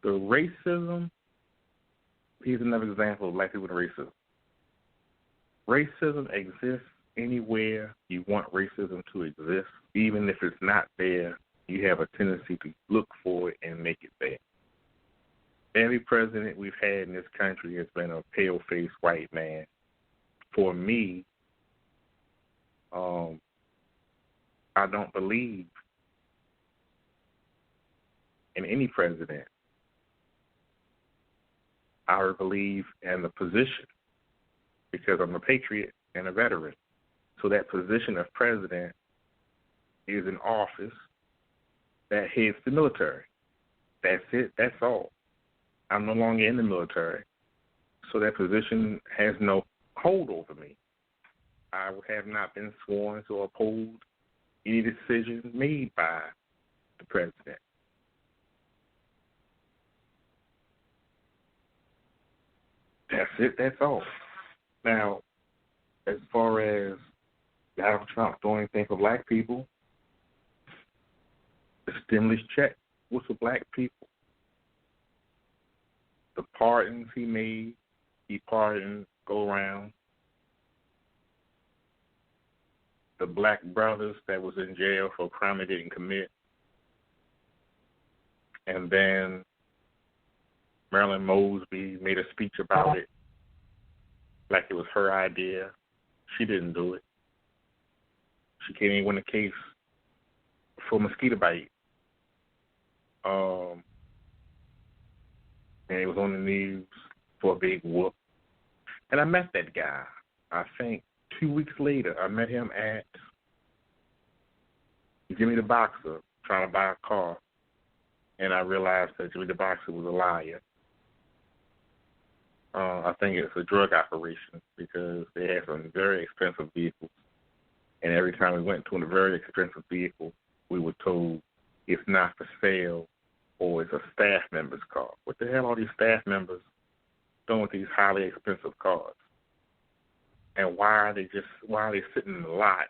The racism, here's another example of black people and racism. Racism exists anywhere you want racism to exist. Even if it's not there, you have a tendency to look for it and make it there. Every president we've had in this country has been a pale-faced white man. For me, I don't believe in any president. I believe in the position because I'm a patriot and a veteran. So that position of president is an office that heads the military. That's it. That's all. I'm no longer in the military, so that position has no hold over me. I have not been sworn to uphold any decision made by the president. That's it. That's all. Now, as far as Donald Trump doing anything for black people, the stimulus check was for black people. The pardons he made, he pardoned go around. The black brothers that was in jail for a crime they didn't commit. And then Marilyn Mosby made a speech about it like it was her idea. She didn't do it. She can't even win a case for mosquito bite. And it was on the news for a big whoop. And I met that guy, I think 2 weeks later. I met him at Jimmy the Boxer trying to buy a car. And I realized that Jimmy the Boxer was a liar. I think it's a drug operation because they had some very expensive vehicles. And every time we went to a very expensive vehicle, we were told it's not for sale or it's a staff member's car. What the hell are these staff members doing with these highly expensive cars? And why are they sitting in the lot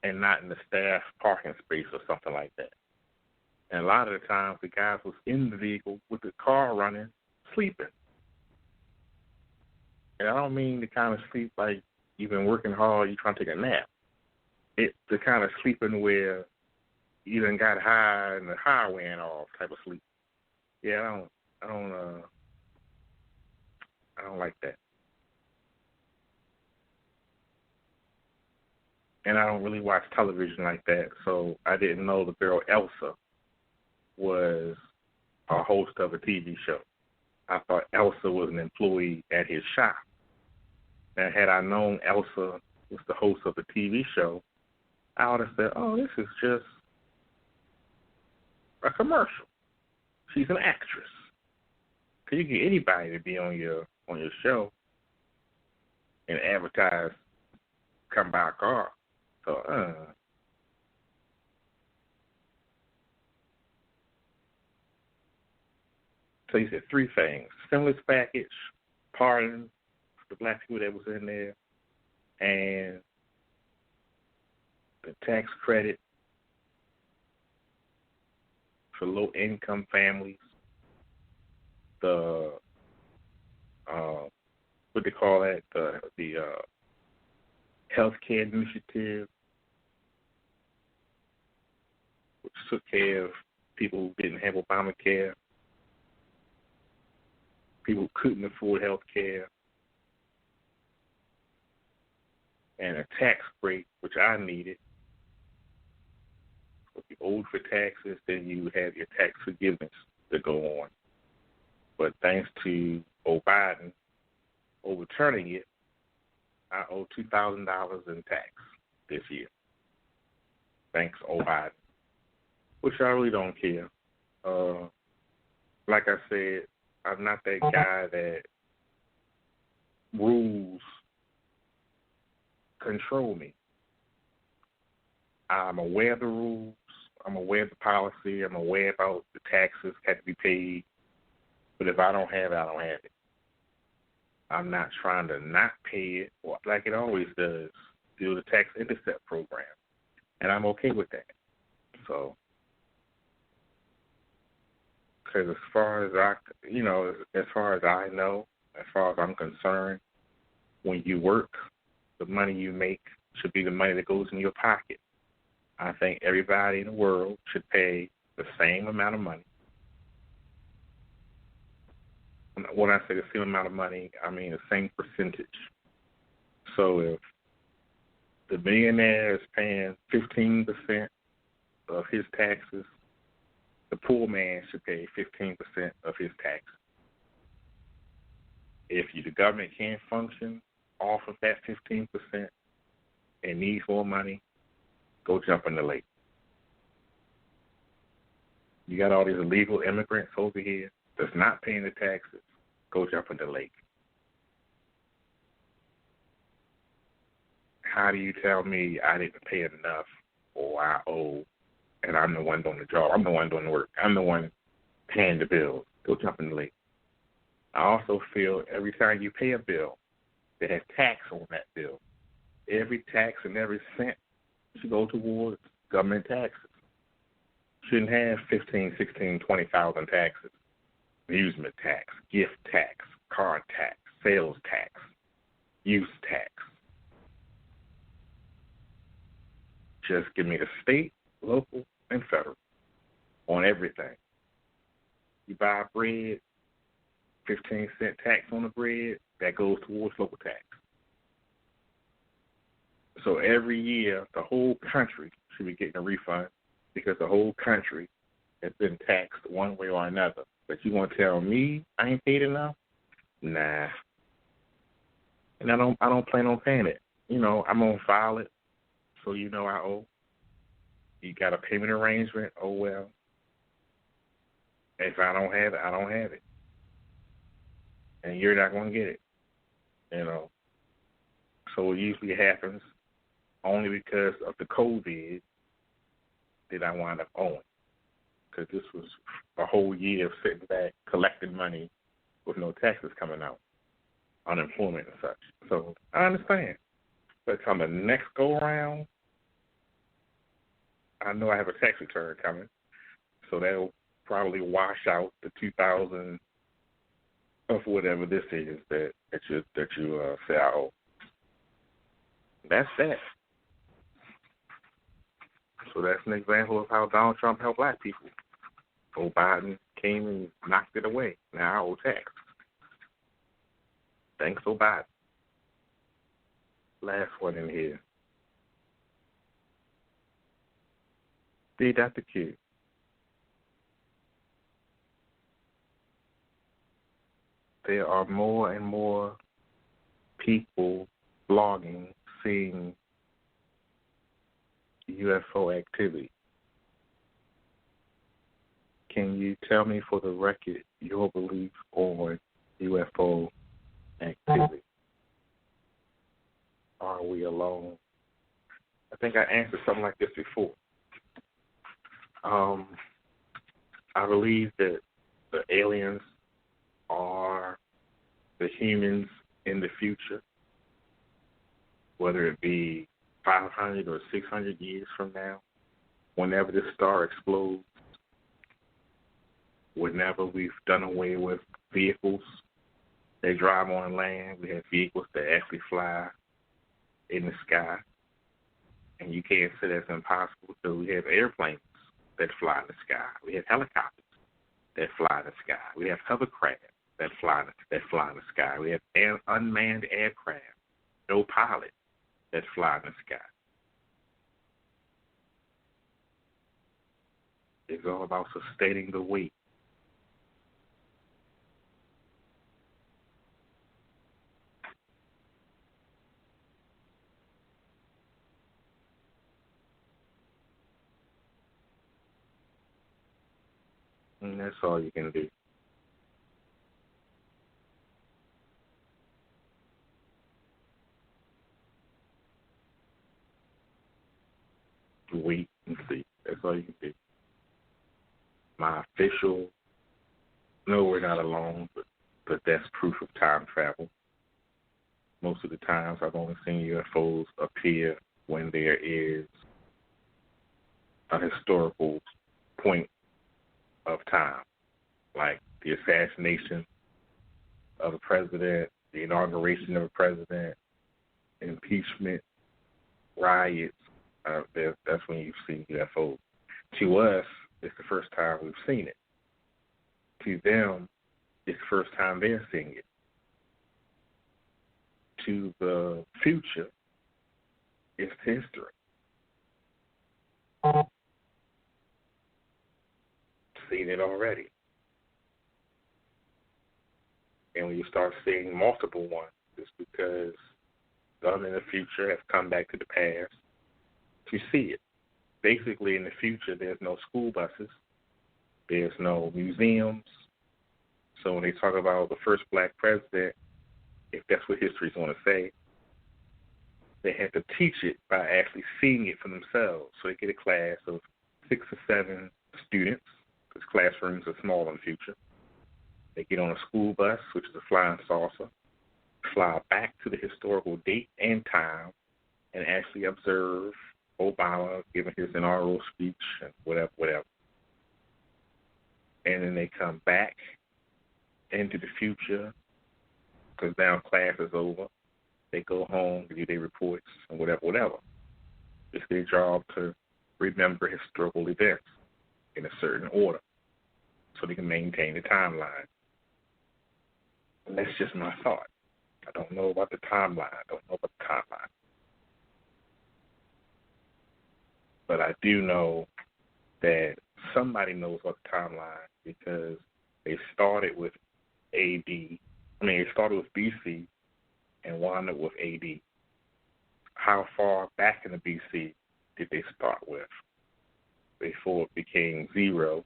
and not in the staff parking space or something like that? And a lot of the times the guys was in the vehicle with the car running, sleeping. And I don't mean the kind of sleep like you've been working hard, you're trying to take a nap. It's the kind of sleeping where you done got high and the high went off type of sleep. Yeah, I don't like that. And I don't really watch television like that, so I didn't know the girl Elsa was a host of a TV show. I thought Elsa was an employee at his shop. And had I known Elsa was the host of a TV show, I would have said, oh, this is just a commercial. She's an actress. Because you can get anybody to be on your show and advertise, come buy a car. So, So you said three things: stimulus package, pardon for the black people that was in there, and the tax credit for low-income families, the what they call that, the health care initiative, which took care of people who didn't have Obamacare, people who couldn't afford health care, and a tax break, which I needed. If you owed for taxes, then you have your tax forgiveness to go on. But thanks to Biden overturning it, I owe $2,000 in tax this year. Thanks, Biden. Which I really don't care. Like I said, I'm not that guy that rules control me. I'm aware of the rules. I'm aware of the policy. I'm aware about the taxes have to be paid. But if I don't have it, I don't have it. I'm not trying to not pay it like it always does through the tax intercept program. And I'm okay with that. So Because as far as as far as I know, as far as I'm concerned, when you work, the money you make should be the money that goes in your pocket. I think everybody in the world should pay the same amount of money. When I say the same amount of money, I mean the same percentage. So if the millionaire is paying 15% of his taxes, the poor man should pay 15% of his taxes. If the government can't function off of that 15% and needs more money, go jump in the lake. You got all these illegal immigrants over here that's not paying the taxes, go jump in the lake. How do you tell me I didn't pay enough or I owe and I'm the one doing the job? I'm the one doing the work. I'm the one paying the bills. Go jump in the lake. I also feel every time you pay a bill, that has tax on that bill. Every tax and every cent should go towards government taxes. Shouldn't have 15, 16, 20,000 taxes. Amusement tax, gift tax, car tax, sales tax, use tax. Just give me the state, local, and federal on everything. You buy bread, 15-cent tax on the bread, that goes towards local tax. So every year, the whole country should be getting a refund because the whole country has been taxed one way or another. But you want to tell me I ain't paid enough? Nah. And I don't plan on paying it. I'm gonna file it, so I owe. You got a payment arrangement? Oh well. If I don't have it, I don't have it, and you're not gonna get it. So it usually happens only because of the COVID that I wind up owing. Because this was a whole year of sitting back, collecting money with no taxes coming out, unemployment and such. So I understand. But come the next go-around, I know I have a tax return coming, so that'll probably wash out the 2,000 of whatever this is that you say I owe. That's that. So that's an example of how Donald Trump helped black people. Joe Biden came and knocked it away. Now I owe tax. Thanks, Joe Biden. Last one in here. Dear Dr. Q, there are more and more people blogging, seeing UFO activity. Can you tell me for the record your belief on UFO activity? Are we alone? I think I answered something like this before. I believe that the aliens are the humans in the future, whether it be 500 or 600 years from now, whenever this star explodes, whenever we've done away with vehicles that drive on land, we have vehicles that actually fly in the sky. And you can't say that's impossible because we have airplanes that fly in the sky. We have helicopters that fly in the sky. We have hovercraft that fly in the sky. We have unmanned aircraft, no pilot, that fly in the sky. It's all about sustaining the weight. And that's all you can do. Wait and see. That's all you can do. My official, no, we're not alone, but that's proof of time travel. Most of the times I've only seen UFOs appear when there is a historical point of time. like the assassination of a president, the inauguration of a president, impeachment, riots. That's when you've seen UFOs. To us, it's the first time we've seen it. To them, it's the first time they're seeing it. To the future, it's history. Seen it already. And when you start seeing multiple ones, it's because some in the future have come back to the past to see it. Basically, in the future, there's no school buses. There's no museums. So when they talk about the first black president, if that's what history's going to say, they have to teach it by actually seeing it for themselves. So they get a class of 6 or 7 students, because classrooms are small in the future. They get on a school bus, which is a flying saucer, fly back to the historical date and time, and actually observe Obama giving his inaugural speech and whatever. And then they come back into the future, because now class is over. They go home, do their reports, and whatever. It's their job to remember historical events in a certain order so they can maintain the timeline. And that's just my thought. I don't know about the timeline. But I do know that somebody knows about the timeline, because they started with BC and wound up with AD. How far back in the BC did they start with before it became 0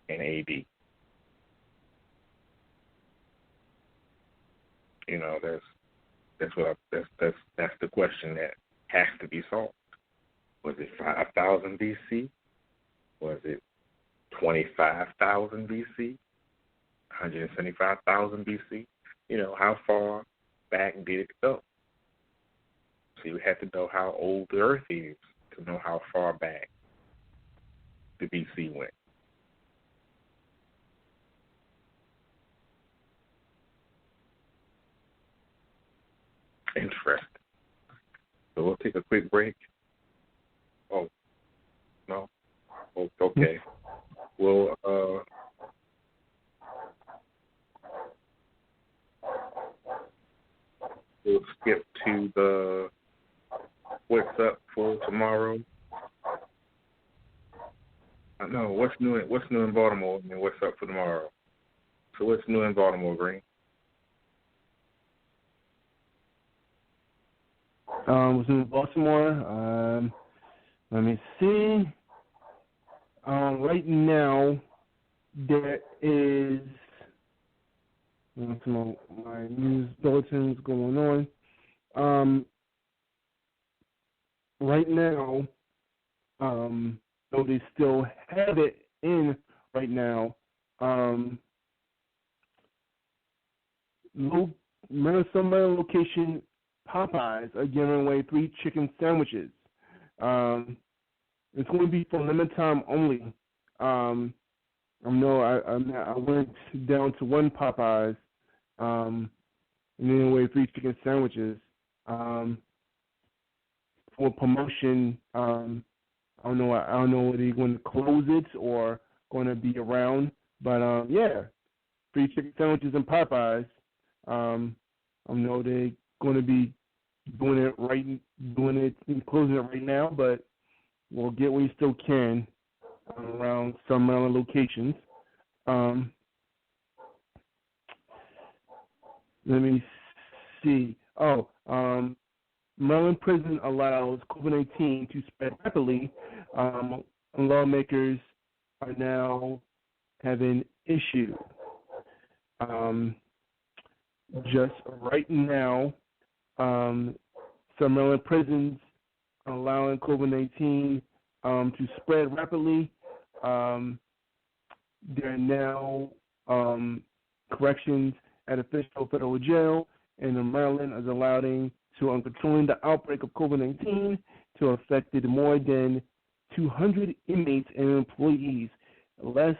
in AD? You know, that's the question that has to be solved. Was it 5,000 BC? Was it 25,000 BC? 175,000 BC? You know, how far back did it go? So you have to know how old the Earth is to know how far back the BC went. Interesting. So we'll take a quick break. Oh, no? Oh, okay. We'll skip to the what's up for tomorrow. No, what's new in Baltimore and what's up for tomorrow. So what's new in Baltimore, Green? What's new in Baltimore? Let me see. Right now, there is some of my news bulletins going on. Right now, though they still have it in right now, some location Popeyes are giving away 3 chicken sandwiches. It's going to be for limited time only. I went down to one Popeyes, and giving away 3 chicken sandwiches for promotion. I don't know whether they're going to close it or going to be around, but 3 chicken sandwiches and Popeyes. I know they're going to be closing it right now, but we'll get where you still can around some Maryland locations. Let me see. Maryland prison allows COVID-19 to spread rapidly. Lawmakers are now having issue. Just right now, some Maryland prisons are allowing COVID-19 to spread rapidly. There are now corrections at official federal jail, and Maryland is allowing to controlling the outbreak of COVID-19 to affect more than 200 inmates and employees. Less